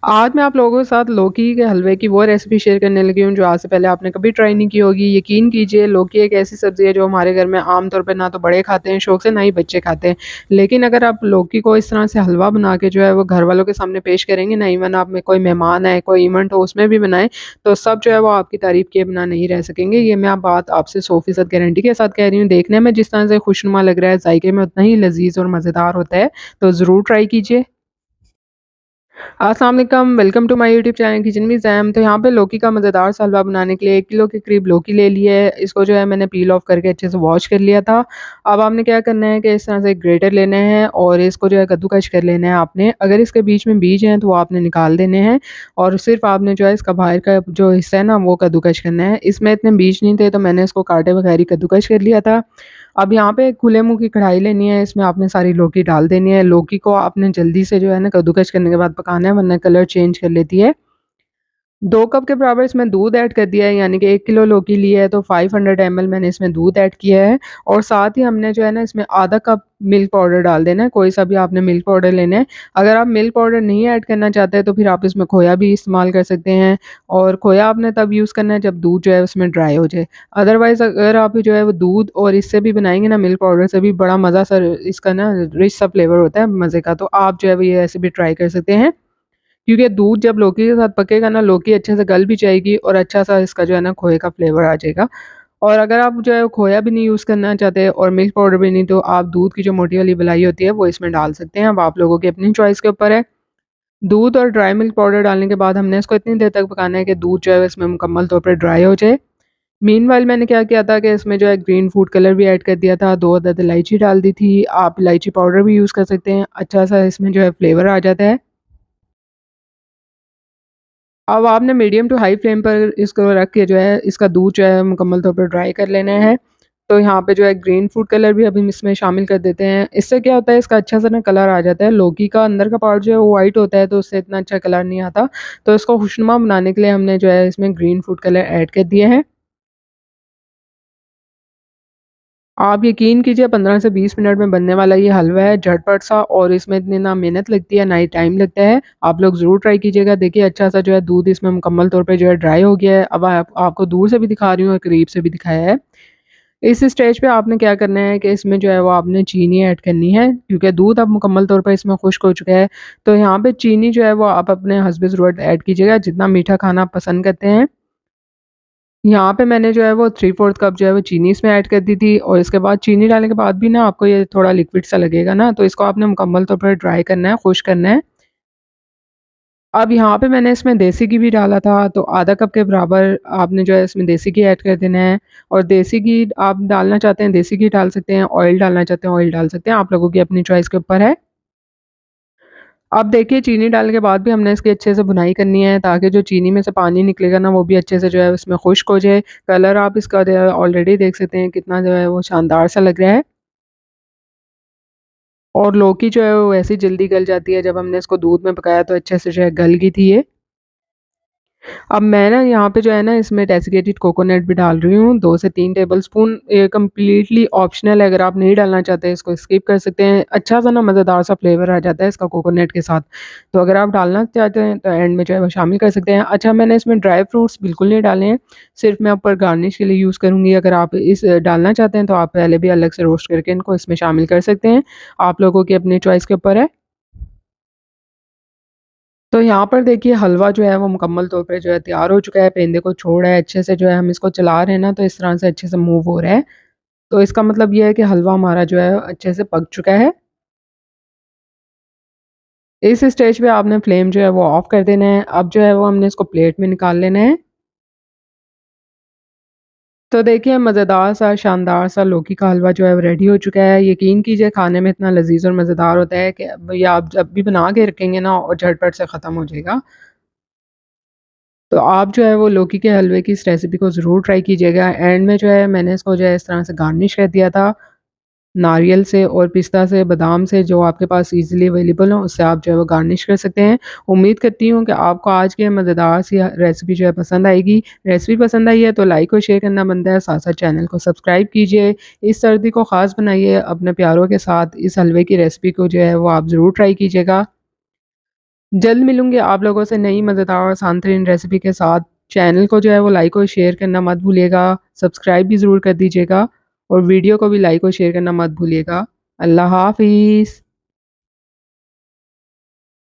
आज मैं आप लोगों के साथ लौकी के हलवे की वो रेसिपी शेयर करने लगी हूँ जो आज से पहले आपने कभी ट्राई नहीं की होगी। यकीन कीजिए लौकी एक ऐसी सब्ज़ी है जो हमारे घर में आम तौर पे ना तो बड़े खाते हैं शौक से, ना ही बच्चे खाते हैं। लेकिन अगर आप लौकी को इस तरह से हलवा बना के जो है वो घर वालों के सामने पेश करेंगे ना, इवन आप में कोई मेहमान आए, कोई इवेंट हो उसमें भी बनाएँ, तो सब जो है वो आपकी तारीफ़ किए बिना नहीं रह सकेंगे। ये मैं बात आपसे 100% गारंटी के साथ कह रही हूँ। देखने में जिस तरह से खुशनुमा लग रहा है, ज़ायके में उतना ही लज़ीज़ और मज़ेदार होता है। तो ज़रूर ट्राई कीजिए। अस्सलाम वालेकुम, welcome to my YouTube channel kitchen with Zaim. तो यहाँ पे लौकी का मज़ेदार सा हलवा बनाने के लिए 1 किलो के करीब लौकी ले ली है। इसको जो है मैंने पील ऑफ करके अच्छे से वॉश कर लिया था। अब आपने क्या करना है कि इस तरह से एक ग्रेटर लेना है और इसको जो है कद्दूकस कर लेना है आपने। अगर इसके बीच में बीज हैं तो वो आपने निकाल देने हैं और सिर्फ़ आपने जो है इसका बाहर का जो हिस्सा है ना वो कद्दूकस करना है। इसमें इतने बीज नहीं थे तो मैंने इसको काटे बगैर ही कद्दूकस कर लिया था। अब यहाँ पे खुले मुँह की कढ़ाई लेनी है, इसमें आपने सारी लौकी डाल देनी है। लौकी को आपने जल्दी से जो है ना कद्दूकस करने के बाद पकाना है, वरना कलर चेंज कर लेती है। 2 कप के बराबर इसमें दूध ऐड कर दिया है, यानी कि 1 किलो लौकी ली है तो 500 एमएल मैंने इसमें दूध ऐड किया है और साथ ही हमने जो है ना इसमें आधा कप मिल्क पाउडर डाल देना है, कोई सा भी आपने मिल्क पाउडर लेना है। अगर आप मिल्क पाउडर नहीं ऐड करना चाहते तो फिर आप इसमें खोया भी इस्तेमाल कर सकते हैं और खोया आपने तब यूज़ करना है जब दूध जो है उसमें ड्राई हो जाए। अदरवाइज़ अगर आप जो है वो दूध और इससे भी बनाएँगे ना, मिल्क पाउडर से भी, बड़ा मज़ा सा इसका ना रिच सा फ्लेवर होता है मज़े का, तो आप जो है वो ये ऐसे भी ट्राई कर सकते हैं। क्योंकि दूध जब लौकी के साथ पकेगा ना, लौकी अच्छे से गल भी जाएगी और अच्छा-सा इसका जो है ना खोए का फ्लेवर आ जाएगा। और अगर आप जो है खोया भी नहीं यूज़ करना चाहते और मिल्क पाउडर भी नहीं, तो आप दूध की जो मोटी वाली मलाई होती है वो इसमें डाल सकते हैं। अब आप लोगों की अपनी चॉइस के ऊपर है। दूध और ड्राई मिल्क पाउडर डालने के बाद हमने इसको इतनी देर तक पकाना है कि दूध जो है इसमें मुकम्मल तौर पे ड्राई हो जाए। मीनवाइल मैंने क्या किया था कि इसमें जो है ग्रीन फूड कलर भी ऐड कर दिया था, 2 अदद इलायची डाल दी थी। आप इलायची पाउडर भी यूज़ कर सकते हैं, अच्छा-सा इसमें जो है फ्लेवर आ जाता है। अब आपने मीडियम टू हाई फ्लेम पर इसको रख के जो है इसका दूध जो है मुकम्मल तौर पर ड्राई कर लेना है। तो यहाँ पे जो है ग्रीन फूड कलर भी अभी हम इसमें शामिल कर देते हैं। इससे क्या होता है, इसका अच्छा सा ना कलर आ जाता है। लौकी का अंदर का पार्ट जो है वो व्हाइट होता है तो उससे इतना अच्छा कलर नहीं आता। तो इसको खुशनुमा बनाने के लिए हमने जो है इसमें ग्रीन फूड कलर ऐड कर दिए हैं। आप यकीन कीजिए 15 से 20 मिनट में बनने वाला ये हलवा है, झटपट सा, और इसमें इतनी ना मेहनत लगती है, ना ही टाइम लगता है। आप लोग ज़रूर ट्राई कीजिएगा। देखिए अच्छा-सा जो है दूध इसमें मुकम्मल तौर पे जो है ड्राई हो गया है। अब आपको दूर से भी दिखा रही हूँ और करीब से भी दिखाया है। इस स्टेज पे आपने क्या करना है कि इसमें जो है वो आपने चीनी ऐड करनी है, क्योंकि दूध अब मुकम्मल तौर पे इसमें खुश्क हो चुका है। तो यहाँ पे चीनी जो है वो आप अपने हस्ब ज़रूरत ऐड कीजिएगा, जितना मीठा खाना आप पसंद करते हैं। यहाँ पे मैंने जो है वो 3/4 कप जो है वो चीनी इसमें ऐड कर दी थी और इसके बाद चीनी डालने के बाद भी ना आपको ये थोड़ा लिक्विड सा लगेगा ना, तो इसको आपने मुकम्मल तौर पर ड्राई करना है, खुश्क करना है। अब यहाँ पे मैंने इसमें देसी घी भी डाला था, तो आधा कप के बराबर आपने जो है इसमें देसी घी ऐड कर देना है और देसी घी आप डालना चाहते हैं देसी घी डाल सकते हैं, ऑयल डालना चाहते हैं ऑयल डाल सकते हैं, आप लोगों की अपनी चॉइस के ऊपर है। अब देखिए चीनी डालने के बाद भी हमने इसकी अच्छे से भुनाई करनी है, ताकि जो चीनी में से पानी निकलेगा ना वो भी अच्छे से जो है उसमें खुश्क हो जाए। कलर आप इसका जो है ऑलरेडी देख सकते हैं कितना जो है वो शानदार सा लग रहा है। और लौकी जो है वो वैसे ही जल्दी गल जाती है, जब हमने इसको दूध में पकाया तो अच्छे से जो है गल गई थी ये। अब मैं ना यहाँ पे जो है ना इसमें डेसिकेटेड कोकोनट भी डाल रही हूँ, 2 से 3 टेबलस्पून। ये कंप्लीटली ऑप्शनल है, अगर आप नहीं डालना चाहते इसको स्किप कर सकते हैं। अच्छा-सा ना मज़ेदार सा फ्लेवर आ जाता है इसका कोकोनट के साथ। तो अगर आप डालना चाहते हैं तो एंड में जो है वो शामिल कर सकते हैं। अच्छा, मैंने इसमें ड्राई फ्रूट्स बिल्कुल नहीं डाले हैं, सिर्फ़ मैं ऊपर गार्निश के लिए यूज़ करूँगी। अगर आप इस डालना चाहते हैं तो आप पहले भी अलग से रोस्ट करके इनको इसमें शामिल कर सकते हैं। आप लोगों की अपनी चॉइस के ऊपर है। तो यहाँ पर देखिए हलवा जो है वो मुकम्मल तौर पे जो है तैयार हो चुका है, पेंदे को छोड़ा है अच्छे से, जो है हम इसको चला रहे हैं ना तो इस तरह से अच्छे से मूव हो रहा है। तो इसका मतलब ये है कि हलवा हमारा जो है अच्छे से पक चुका है। इस स्टेज पे आपने फ्लेम जो है वो ऑफ कर देना है। अब जो है वो हमने इसको प्लेट में निकाल लेना है। तो देखिए मज़ेदार सा, शानदार सा लौकी का हलवा जो है वो रेडी हो चुका है। यकीन कीजिए खाने में इतना लज़ीज़ और मज़ेदार होता है कि भई आप जब भी बना के रखेंगे ना और झटपट से ख़त्म हो जाएगा। तो आप जो है वो लौकी के हलवे की इस रेसिपी को ज़रूर ट्राई कीजिएगा। एंड में जो है मैंने इसको जो है इस तरह से गार्निश कर दिया था, नारियल से और पिस्ता से, बादाम से, जो आपके पास ईज़िली अवेलेबल हो उससे आप जो है वो गार्निश कर सकते हैं। उम्मीद करती हूँ कि आपको आज की मज़ेदार सी रेसिपी जो है पसंद आएगी। रेसिपी पसंद आई है तो लाइक और शेयर करना बनता है, साथ-साथ चैनल को सब्सक्राइब कीजिए। इस सर्दी को ख़ास बनाइए अपने प्यारों के साथ, इस हलवे की रेसिपी को जो है वो आप ज़रूर ट्राई कीजिएगा। जल्द मिलूँगी आप लोगों से नई मज़ेदार और आसान-तरीन रेसिपी के साथ। चैनल को जो है वो लाइक और शेयर करना मत भूलिएगा। सब्सक्राइब भी ज़रूर कर दीजिएगा और वीडियो को भी लाइक और शेयर करना मत भूलिएगा। अल्लाह हाफ़िज़।